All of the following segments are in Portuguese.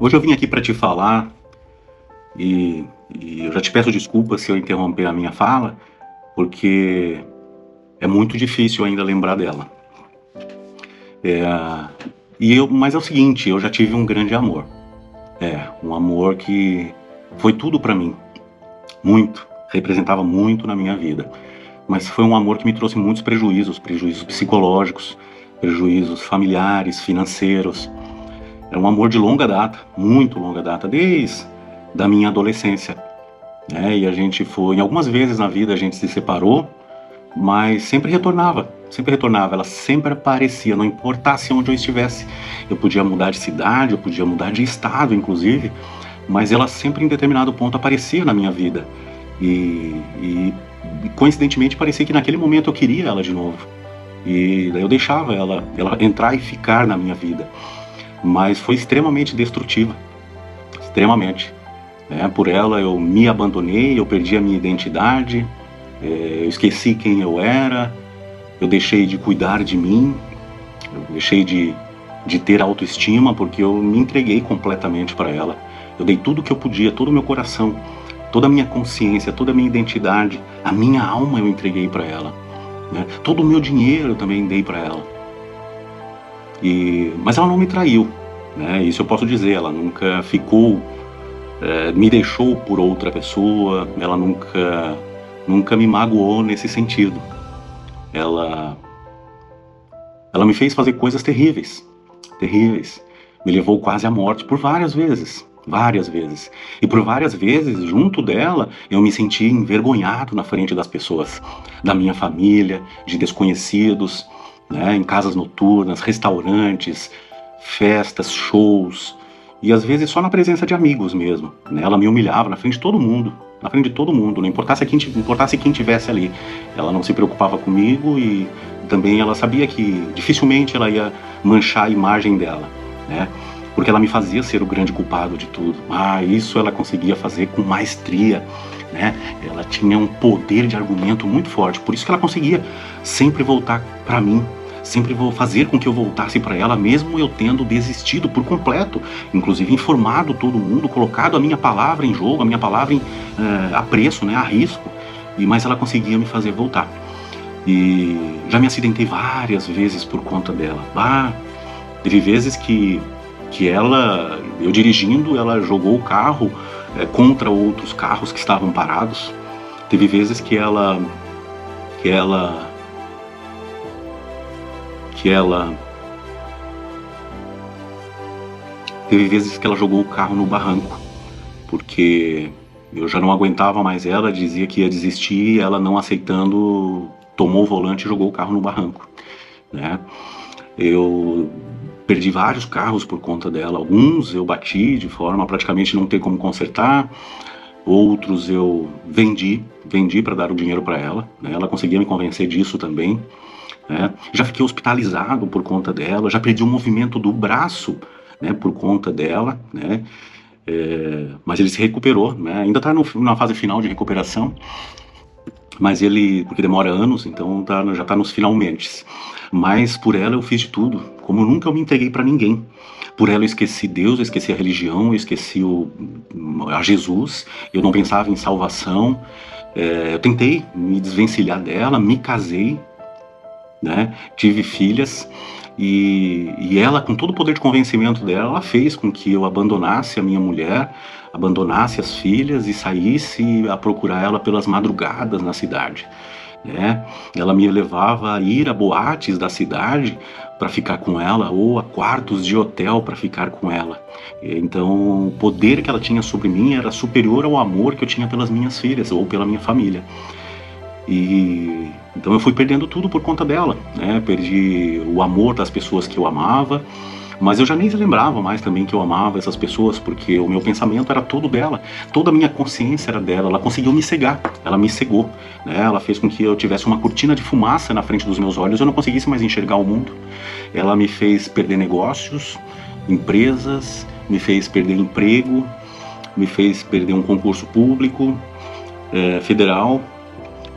Hoje eu vim aqui para te falar e eu já te peço desculpas se eu interromper a minha fala, porque é muito difícil ainda lembrar dela. É, mas é o seguinte, eu já tive um grande amor. Um amor que foi tudo para mim, muito, representava muito na minha vida. Mas foi um amor que me trouxe muitos prejuízos, prejuízos psicológicos, prejuízos familiares, financeiros. É um amor de longa data, muito longa data, desde da minha adolescência, né? E a gente foi, em algumas vezes na vida a gente se separou, mas sempre retornava, sempre retornava. Ela sempre aparecia, não importasse onde eu estivesse. Eu podia mudar de cidade, eu podia mudar de estado, inclusive, mas ela sempre em determinado ponto aparecia na minha vida. E coincidentemente parecia que naquele momento eu queria ela de novo. E daí eu deixava ela entrar e ficar na minha vida. Mas foi extremamente destrutiva, extremamente. Por ela eu me abandonei, eu perdi a minha identidade, eu esqueci quem eu era, eu deixei de cuidar de mim, eu deixei de ter autoestima, porque eu me entreguei completamente para ela. Eu dei tudo o que eu podia, todo o meu coração, toda a minha consciência, toda a minha identidade, a minha alma eu entreguei para ela, né? Todo o meu dinheiro eu também dei para ela. Mas ela não me traiu, né? Isso eu posso dizer, ela nunca ficou, me deixou por outra pessoa, ela nunca me magoou nesse sentido. Ela me fez fazer coisas terríveis, terríveis. Me levou quase à morte por várias vezes, várias vezes. E por várias vezes, junto dela, eu me senti envergonhado na frente das pessoas, da minha família, de desconhecidos, né, em casas noturnas, restaurantes, festas, shows, e às vezes só na presença de amigos mesmo, né? Ela me humilhava na frente de todo mundo, na frente de todo mundo, não importasse quem tivesse ali. Ela não se preocupava comigo e também ela sabia que dificilmente ela ia manchar a imagem dela, né? Porque ela me fazia ser o grande culpado de tudo. Isso ela conseguia fazer com maestria, né? Ela tinha um poder de argumento muito forte, por isso que ela conseguia sempre voltar para mim, sempre vou fazer com que eu voltasse para ela, mesmo eu tendo desistido por completo, inclusive informado todo mundo, colocado a minha palavra em jogo, a minha palavra a preço, né, a risco, mas ela conseguia me fazer voltar. E já me acidentei várias vezes por conta dela. Teve vezes que eu dirigindo, ela jogou o carro contra outros carros que estavam parados. Teve vezes que ela jogou o carro no barranco, porque eu já não aguentava mais ela, dizia que ia desistir, ela não aceitando, tomou o volante e jogou o carro no barranco, né? Eu perdi vários carros por conta dela, alguns eu bati de forma a praticamente não ter como consertar, outros eu vendi para dar o dinheiro para ela, né? Ela conseguia me convencer disso também. Já fiquei hospitalizado por conta dela, já perdi o movimento do braço, né, por conta dela, né? Mas ele se recuperou, né? Ainda está na fase final de recuperação, mas porque demora anos, então já está nos finalmente. Mas por ela eu fiz de tudo, como nunca eu me entreguei para ninguém. Por ela eu esqueci Deus, eu esqueci a religião, eu esqueci a Jesus, eu não pensava em salvação. Eu tentei me desvencilhar dela, me casei, né? Tive filhas e ela, com todo o poder de convencimento dela, ela fez com que eu abandonasse a minha mulher, abandonasse as filhas e saísse a procurar ela pelas madrugadas na cidade, né? Ela me levava a ir a boates da cidade para ficar com ela, ou a quartos de hotel para ficar com ela. Então o poder que ela tinha sobre mim era superior ao amor que eu tinha pelas minhas filhas ou pela minha família. Então eu fui perdendo tudo por conta dela, né? Perdi o amor das pessoas que eu amava, mas eu já nem lembrava mais também que eu amava essas pessoas, porque o meu pensamento era todo dela, toda a minha consciência era dela. Ela conseguiu me cegar, ela me cegou, né? Ela fez com que eu tivesse uma cortina de fumaça na frente dos meus olhos, eu não conseguisse mais enxergar o mundo. Ela me fez perder negócios, empresas, me fez perder emprego, me fez perder um concurso público, federal,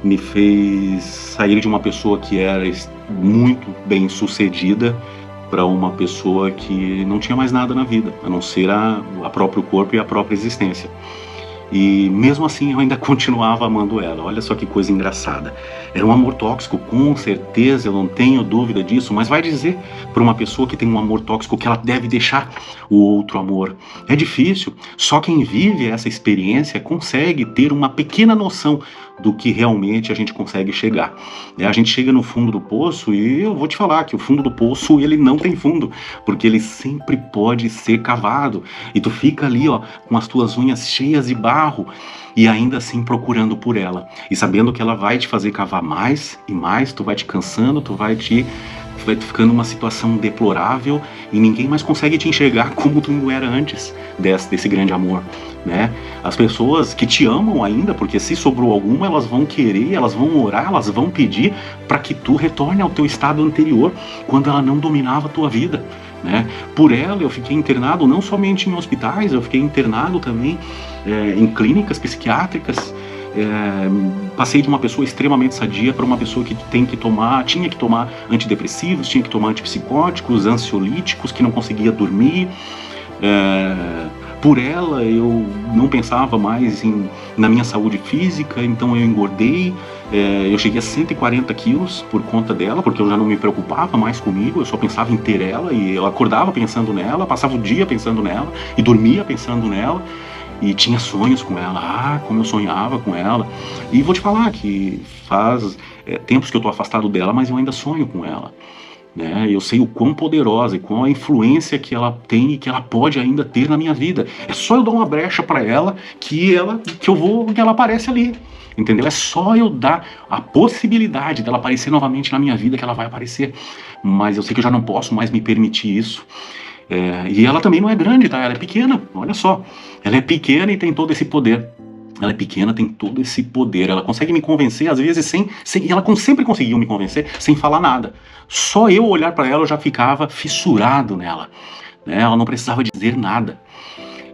me fez sair de uma pessoa que era muito bem sucedida para uma pessoa que não tinha mais nada na vida, a não ser a próprio corpo e a própria existência. E mesmo assim eu ainda continuava amando ela. Olha só que coisa engraçada. Era um amor tóxico, com certeza, eu não tenho dúvida disso, mas vai dizer para uma pessoa que tem um amor tóxico que ela deve deixar o outro amor. É difícil, só quem vive essa experiência consegue ter uma pequena noção do que realmente a gente consegue chegar. A gente chega no fundo do poço e eu vou te falar que o fundo do poço ele não tem fundo, porque ele sempre pode ser cavado. E tu fica ali, ó, com as tuas unhas cheias de barro e ainda assim procurando por ela. E sabendo que ela vai te fazer cavar mais e mais, tu vai te cansando, tu vai ficando numa situação deplorável e ninguém mais consegue te enxergar como tu era antes desse grande amor, né? As pessoas que te amam ainda, porque se sobrou alguma, elas vão querer, elas vão orar, elas vão pedir para que tu retorne ao teu estado anterior, quando ela não dominava a tua vida, né? Por ela eu fiquei internado não somente em hospitais, eu fiquei internado também em clínicas psiquiátricas. Passei de uma pessoa extremamente sadia para uma pessoa que tinha que tomar antidepressivos, tinha que tomar antipsicóticos, ansiolíticos, que não conseguia dormir. Por ela eu não pensava mais na minha saúde física, então eu engordei. Eu cheguei a 140 quilos por conta dela, porque eu já não me preocupava mais comigo, eu só pensava em ter ela, e eu acordava pensando nela, passava o dia pensando nela e dormia pensando nela. E tinha sonhos com ela, como eu sonhava com ela. E vou te falar que faz tempos que eu tô afastado dela, mas eu ainda sonho com ela, né? Eu sei o quão poderosa e qual a influência que ela tem e que ela pode ainda ter na minha vida. É só eu dar uma brecha para ela que ela aparece ali, entendeu? É só eu dar a possibilidade dela aparecer novamente na minha vida que ela vai aparecer. Mas eu sei que eu já não posso mais me permitir isso. E ela também não é grande, tá? Ela é pequena, olha só. Ela é pequena e tem todo esse poder. Ela é pequena, tem todo esse poder. Ela consegue me convencer, às vezes, ela sempre conseguiu me convencer sem falar nada. Só eu olhar para ela eu já ficava fissurado nela, né? Ela não precisava dizer nada.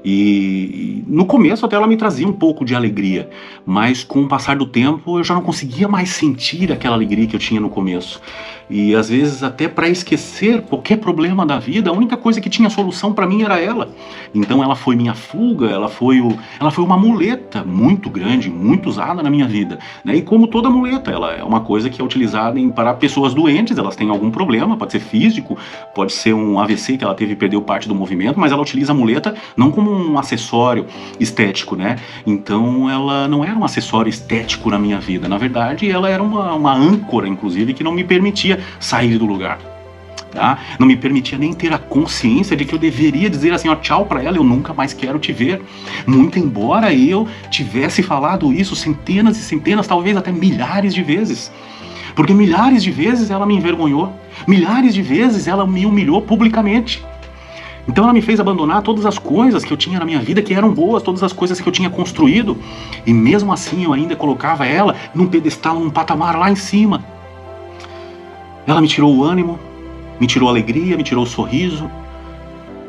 E no começo até ela me trazia um pouco de alegria, mas com o passar do tempo eu já não conseguia mais sentir aquela alegria que eu tinha no começo. E às vezes até para esquecer qualquer problema da vida, a única coisa que tinha solução para mim era ela. Então ela foi minha fuga, ela foi uma muleta muito grande, muito usada na minha vida, né? E como toda muleta, ela é uma coisa que é utilizada para pessoas doentes, elas têm algum problema, pode ser físico, pode ser um AVC que ela teve e perdeu parte do movimento, mas ela utiliza a muleta não como um acessório estético, né? Então ela não era um acessório estético na minha vida, na verdade ela era uma âncora, inclusive, que não me permitia sair do lugar, tá? Não me permitia nem ter a consciência de que eu deveria dizer assim, ó, tchau pra ela, eu nunca mais quero te ver. Muito embora eu tivesse falado isso centenas e centenas, talvez até milhares de vezes. Porque milhares de vezes ela me envergonhou, milhares de vezes ela me humilhou publicamente. Então ela me fez abandonar todas as coisas que eu tinha na minha vida que eram boas, todas as coisas que eu tinha construído. E mesmo assim eu ainda colocava ela num pedestal, num patamar lá em cima. Ela me tirou o ânimo, me tirou a alegria, me tirou o sorriso.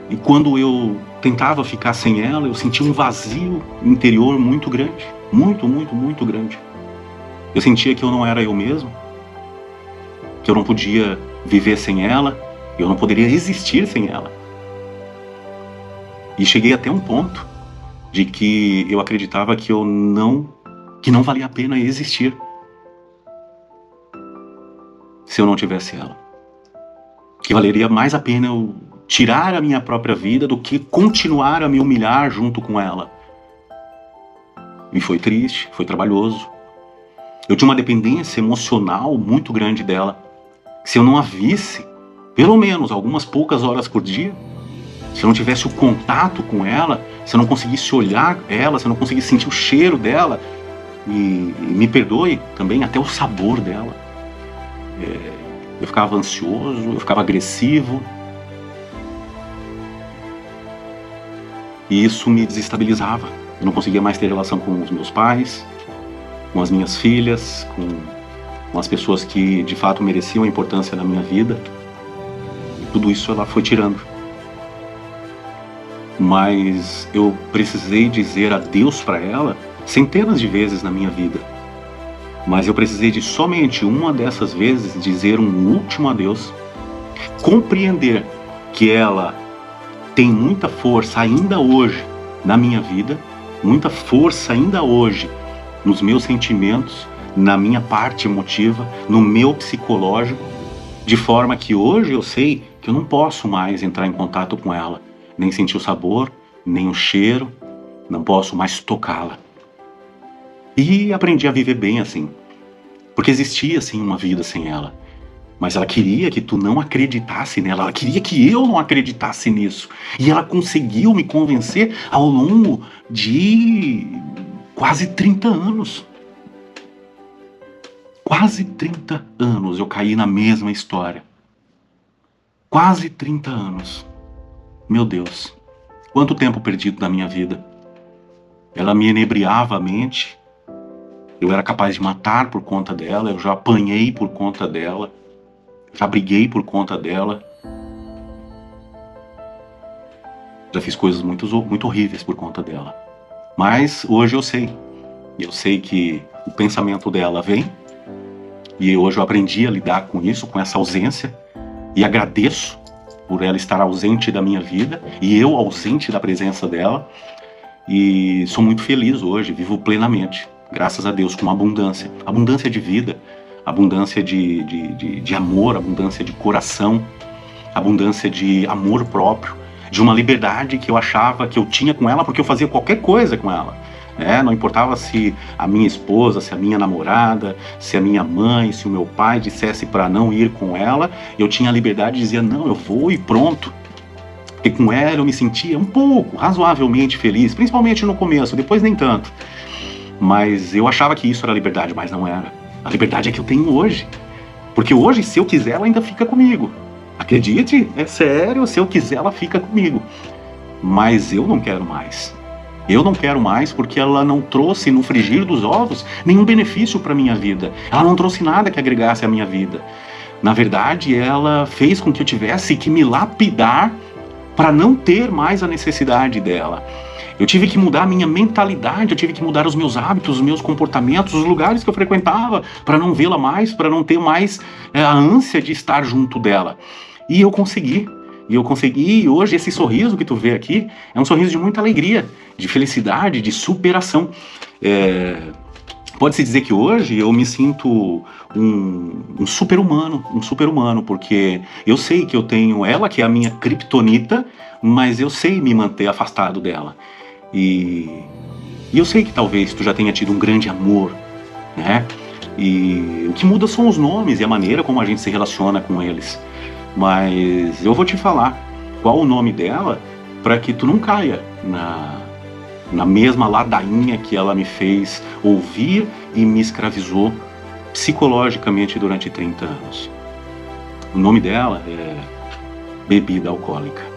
E quando eu tentava ficar sem ela, eu sentia um vazio interior muito grande. Muito, muito, muito grande. Eu sentia que eu não era eu mesmo, que eu não podia viver sem ela, eu não poderia existir sem ela. E cheguei até um ponto de que eu acreditava que não valia a pena existir se eu não tivesse ela. Que valeria mais a pena eu tirar a minha própria vida do que continuar a me humilhar junto com ela. E foi triste, foi trabalhoso. Eu tinha uma dependência emocional muito grande dela. Se eu não a visse, pelo menos algumas poucas horas por dia, se eu não tivesse o contato com ela, se eu não conseguisse olhar ela, se eu não conseguisse sentir o cheiro dela, e me perdoe também, até o sabor dela, eu ficava ansioso, eu ficava agressivo. E isso me desestabilizava. Eu não conseguia mais ter relação com os meus pais, com as minhas filhas, com as pessoas que de fato mereciam a importância na minha vida. E tudo isso ela foi tirando. Mas eu precisei dizer adeus para ela centenas de vezes na minha vida. Mas eu precisei de somente uma dessas vezes dizer um último adeus. Compreender que ela tem muita força ainda hoje na minha vida, muita força ainda hoje nos meus sentimentos, na minha parte emotiva, no meu psicológico, de forma que hoje eu sei que eu não posso mais entrar em contato com ela, nem sentir o sabor, nem o cheiro, não posso mais tocá-la. E aprendi a viver bem assim, porque existia sim uma vida sem ela, mas ela queria que tu não acreditasse nela, ela queria que eu não acreditasse nisso, e ela conseguiu me convencer ao longo de quase 30 anos. Quase 30 anos eu caí na mesma história. Quase 30 anos. Meu Deus, quanto tempo perdido da minha vida. Ela me inebriava a mente. Eu era capaz de matar por conta dela. Eu já apanhei por conta dela. Já briguei por conta dela. Já fiz coisas muito horríveis por conta dela. Mas hoje eu sei. Eu sei que o pensamento dela vem. E hoje eu aprendi a lidar com isso, com essa ausência. E agradeço por ela estar ausente da minha vida. E eu ausente da presença dela. E sou muito feliz hoje, vivo plenamente. Graças a Deus, com abundância. Abundância de vida. Abundância de amor, abundância de coração. Abundância de amor próprio. De uma liberdade que eu achava que eu tinha com ela porque eu fazia qualquer coisa com ela. Não importava se a minha esposa, se a minha namorada, se a minha mãe, se o meu pai dissesse para não ir com ela, eu tinha a liberdade de dizer, não, eu vou e pronto. Porque com ela eu me sentia um pouco, razoavelmente feliz, principalmente no começo, depois nem tanto. Mas eu achava que isso era liberdade, mas não era. A liberdade é que eu tenho hoje. Porque hoje, se eu quiser, ela ainda fica comigo. Acredite, é sério, se eu quiser, ela fica comigo. Mas eu não quero mais. Eu não quero mais porque ela não trouxe no frigir dos ovos nenhum benefício para a minha vida. Ela não trouxe nada que agregasse à minha vida. Na verdade, ela fez com que eu tivesse que me lapidar para não ter mais a necessidade dela. Eu tive que mudar a minha mentalidade, eu tive que mudar os meus hábitos, os meus comportamentos, os lugares que eu frequentava para não vê-la mais, para não ter mais a ânsia de estar junto dela. E eu consegui. E hoje esse sorriso que tu vê aqui é um sorriso de muita alegria, de felicidade, de superação. Pode-se dizer que hoje eu me sinto um super-humano, porque eu sei que eu tenho ela, que é a minha criptonita, mas eu sei me manter afastado dela. E eu sei que talvez tu já tenha tido um grande amor, né? E o que muda são os nomes e a maneira como a gente se relaciona com eles. Mas eu vou te falar qual o nome dela para que tu não caia na mesma ladainha que ela me fez ouvir e me escravizou psicologicamente durante 30 anos. O nome dela é bebida alcoólica.